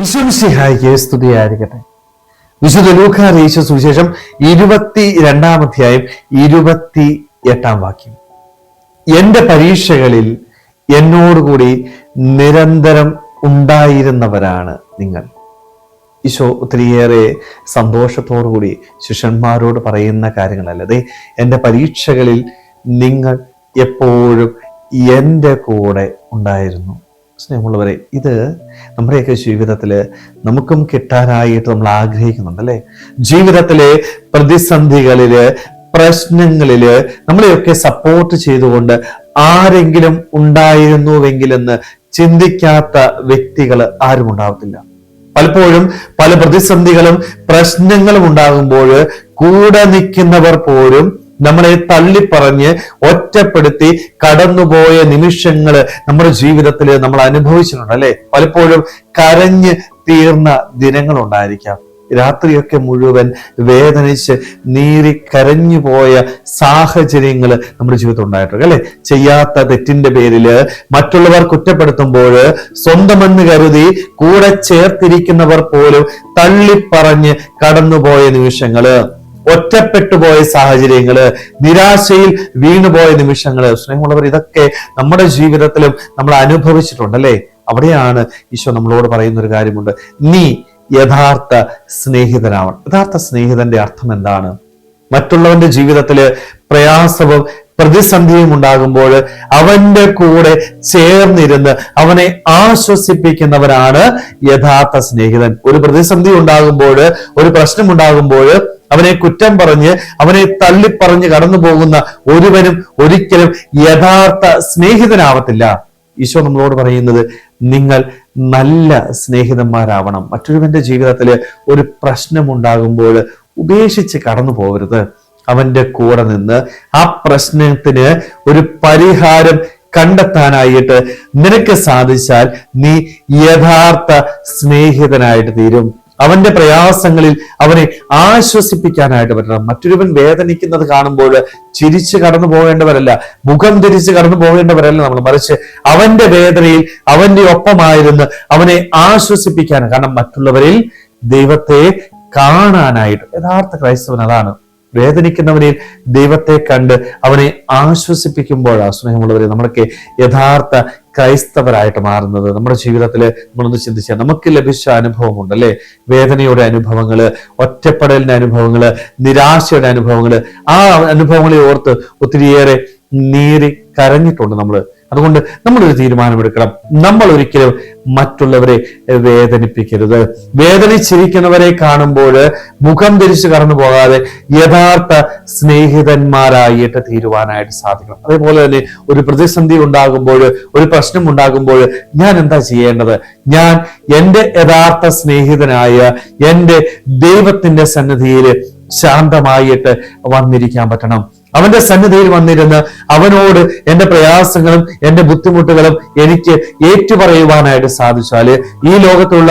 ഈശോമിശിഹായ്ക്ക് സ്തുതിയായിരിക്കട്ടെ. വിശുദ്ധ ലൂക്കാ അറിയിച്ച സുവിശേഷം 22-ാം അധ്യായം 28-ാം വാക്യം. എന്റെ പരീക്ഷകളിൽ എന്നോടുകൂടി നിരന്തരം ഉണ്ടായിരുന്നവരാണ് നിങ്ങൾ. ഈശോ ഒത്തിരിയേറെ സന്തോഷത്തോടുകൂടി ശിഷ്യന്മാരോട് പറയുന്ന കാര്യങ്ങളല്ലേ, എൻ്റെ പരീക്ഷകളിൽ നിങ്ങൾ എപ്പോഴും എൻ്റെ കൂടെ ഉണ്ടായിരുന്നു. സ്നേഹമുള്ളവരെ, ഇത് നമ്മുടെയൊക്കെ ജീവിതത്തിൽ നമുക്കും കിട്ടാനായിട്ട് നമ്മൾ ആഗ്രഹിക്കുന്നുണ്ടല്ലേ. ജീവിതത്തിലെ പ്രതിസന്ധികളില്, പ്രശ്നങ്ങളില് നമ്മളെയൊക്കെ സപ്പോർട്ട് ചെയ്തുകൊണ്ട് ആരെങ്കിലും ഉണ്ടായിരുന്നുവെങ്കിലെന്ന് ചിന്തിക്കാത്ത വ്യക്തികൾ ആരും ഉണ്ടാവത്തില്ല. പലപ്പോഴും പല പ്രതിസന്ധികളും പ്രശ്നങ്ങളും ഉണ്ടാകുമ്പോൾ കൂടെ നിൽക്കുന്നവർ പോലും നമ്മളെ തള്ളിപ്പറഞ്ഞ് ഒറ്റപ്പെടുത്തി കടന്നുപോയ നിമിഷങ്ങൾ നമ്മുടെ ജീവിതത്തിൽ നമ്മൾ അനുഭവിച്ചിട്ടുണ്ട് അല്ലെ. പലപ്പോഴും കരഞ്ഞ് തീർന്ന ദിനങ്ങളുണ്ടായിരിക്കാം. രാത്രിയൊക്കെ മുഴുവൻ വേദനിച്ച് നീറി കരഞ്ഞു പോയ സാഹചര്യങ്ങൾ നമ്മുടെ ജീവിതത്തിൽ ഉണ്ടായിട്ടുണ്ട് അല്ലെ. ചെയ്യാത്ത തെറ്റിന്റെ പേരില് മറ്റുള്ളവർ കുറ്റപ്പെടുത്തുമ്പോൾ സ്വന്തമെന്ന് കരുതി കൂടെ ചേർത്തിരിക്കുന്നവർ പോലും തള്ളിപ്പറഞ്ഞ് കടന്നുപോയ നിമിഷങ്ങള്, ഒറ്റപ്പെട്ടുപോയ സാഹചര്യങ്ങള്, നിരാശയിൽ വീണുപോയ നിമിഷങ്ങള്. സ്നേഹമുള്ളവർ, ഇതൊക്കെ നമ്മുടെ ജീവിതത്തിലും നമ്മൾ അനുഭവിച്ചിട്ടുണ്ടല്ലേ. അവിടെയാണ് ഈശോ നമ്മളോട് പറയുന്ന ഒരു കാര്യമുണ്ട്. നീ യഥാർത്ഥ സ്നേഹിതനാവണം. യഥാർത്ഥ സ്നേഹിതന്റെ അർത്ഥം എന്താണ്? മറ്റുള്ളവന്റെ ജീവിതത്തില് പ്രയാസവും പ്രതിസന്ധിയും ഉണ്ടാകുമ്പോൾ അവന്റെ കൂടെ ചേർന്നിരുന്ന് അവനെ ആശ്വസിപ്പിക്കുന്നവരാണ് യഥാർത്ഥ സ്നേഹിതൻ. ഒരു പ്രതിസന്ധി ഉണ്ടാകുമ്പോൾ, ഒരു പ്രശ്നം ഉണ്ടാകുമ്പോൾ അവനെ കുറ്റം പറഞ്ഞ് അവനെ തള്ളിപ്പറഞ്ഞ് കടന്നു പോകുന്ന ഒരുവനും ഒരിക്കലും യഥാർത്ഥ സ്നേഹിതനാവത്തില്ല. ഈശോ നമ്മളോട് പറയുന്നത്, നിങ്ങൾ നല്ല സ്നേഹിതന്മാരാവണം. മറ്റൊരുവന്റെ ജീവിതത്തിൽ ഒരു പ്രശ്നമുണ്ടാകുമ്പോൾ ഉപേക്ഷിച്ച് കടന്നു പോകരുത്. അവന്റെ കൂടെ നിന്ന് ആ പ്രശ്നത്തിന് ഒരു പരിഹാരം കണ്ടെത്താനായിട്ട് നിനക്ക് സാധിച്ചാൽ നീ യഥാർത്ഥ സ്നേഹിതനായിട്ട് തീരും. അവന്റെ പ്രയാസങ്ങളിൽ അവനെ ആശ്വസിപ്പിക്കാനായിട്ട് പറ്റണം. മറ്റൊരുവൻ വേദനിക്കുന്നത് കാണുമ്പോൾ ചിരിച്ച് കടന്നു പോകേണ്ടവരല്ല, മുഖം തിരിച്ച് കടന്നു പോകേണ്ടവരല്ല നമ്മൾ, മറിച്ച് അവന്റെ വേദനയിൽ അവന്റെ ഒപ്പമായിരുന്നു അവനെ ആശ്വസിപ്പിക്കാൻ. കാരണം മറ്റുള്ളവരിൽ ദൈവത്തെ കാണാനായിട്ട് യഥാർത്ഥ ക്രൈസ്തവൻ അതാണ്. വേദനിക്കുന്നവനിൽ ദൈവത്തെ കണ്ട് അവനെ ആശ്വസിപ്പിക്കുമ്പോഴാണ് സ്നേഹമുള്ളവരെ നമ്മളൊക്കെ യഥാർത്ഥ ക്രൈസ്തവരായിട്ട് മാറുന്നത്. നമ്മുടെ ജീവിതത്തിൽ നമ്മളൊന്ന് ചിന്തിച്ചാൽ നമുക്ക് ലഭിച്ച അനുഭവമുണ്ട് അല്ലെ. വേദനയുടെ അനുഭവങ്ങള്, ഒറ്റപ്പെടലിന്റെ അനുഭവങ്ങള്, നിരാശയുടെ അനുഭവങ്ങള്. ആ അനുഭവങ്ങളെ ഓർത്ത് ഒത്തിരിയേറെ നീറി കരഞ്ഞിട്ടുണ്ട് നമ്മള്. അതുകൊണ്ട് നമ്മളൊരു തീരുമാനമെടുക്കണം. നമ്മൾ ഒരിക്കലും മറ്റുള്ളവരെ വേദനിപ്പിക്കരുത്. വേദനിച്ചിരിക്കുന്നവരെ കാണുമ്പോൾ മുഖം തിരിച്ചു കടന്നു പോകാതെ യഥാർത്ഥ സ്നേഹിതന്മാരായിട്ട് തീരുവാനായിട്ട് സാധിക്കണം. അതേപോലെ തന്നെ ഒരു പ്രതിസന്ധി ഉണ്ടാകുമ്പോൾ, ഒരു പ്രശ്നം ഉണ്ടാകുമ്പോൾ ഞാൻ എന്താ ചെയ്യേണ്ടത്? ഞാൻ എൻ്റെ യഥാർത്ഥ സ്നേഹിതനായ എൻ്റെ ദൈവത്തിന്റെ സന്നിധിയിൽ ശാന്തമായിട്ട് വന്നിരിക്കാൻ പറ്റണം. അവന്റെ സന്നിധിയിൽ വന്നിരുന്ന് അവനോട് എൻ്റെ പ്രയാസങ്ങളും എൻ്റെ ബുദ്ധിമുട്ടുകളും എനിക്ക് ഏറ്റുപറയുവാനായിട്ട് സാധിച്ചാല് ഈ ലോകത്തുള്ള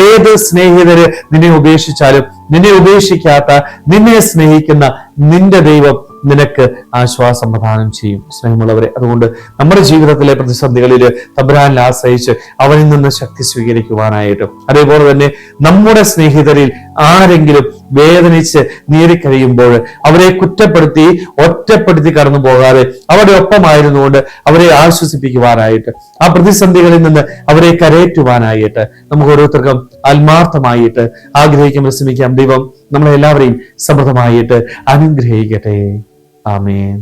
ഏത് സ്നേഹിതര് നിന്നെ ഉപേക്ഷിച്ചാലും നിന്നെ ഉപേക്ഷിക്കാത്ത, നിന്നെ സ്നേഹിക്കുന്ന നിന്റെ ദൈവം നിനക്ക് ആശ്വാസം പ്രദാനം ചെയ്യും. സ്നേഹമുള്ളവരെ, അതുകൊണ്ട് നമ്മുടെ ജീവിതത്തിലെ പ്രതിസന്ധികളിൽ തമ്പുരാനിൽ ആശ്രയിച്ച് അവനിൽ നിന്ന് ശക്തി സ്വീകരിക്കുവാനായിട്ടും, അതേപോലെ തന്നെ നമ്മുടെ സ്നേഹിതരിൽ ആരെങ്കിലും വേദനിച്ച് നീറിക്കഴിയുമ്പോൾ അവരെ കുറ്റപ്പെടുത്തി ഒറ്റപ്പെടുത്തി കടന്നു പോകാതെ അവരുടെ ഒപ്പമായിരുന്നുകൊണ്ട് അവരെ ആശ്വസിപ്പിക്കുവാനായിട്ട്, ആ പ്രതിസന്ധികളിൽ നിന്ന് അവരെ കരയേറ്റുവാനായിട്ട് നമുക്ക് ഓരോരുത്തർക്കും ആത്മാർത്ഥമായിട്ട് ആഗ്രഹിക്കാൻ ശ്രമിക്കാം. ദൈവം നമ്മളെല്ലാവരെയും സമൃദ്ധമായിട്ട് അനുഗ്രഹിക്കട്ടെ. ആമേൻ.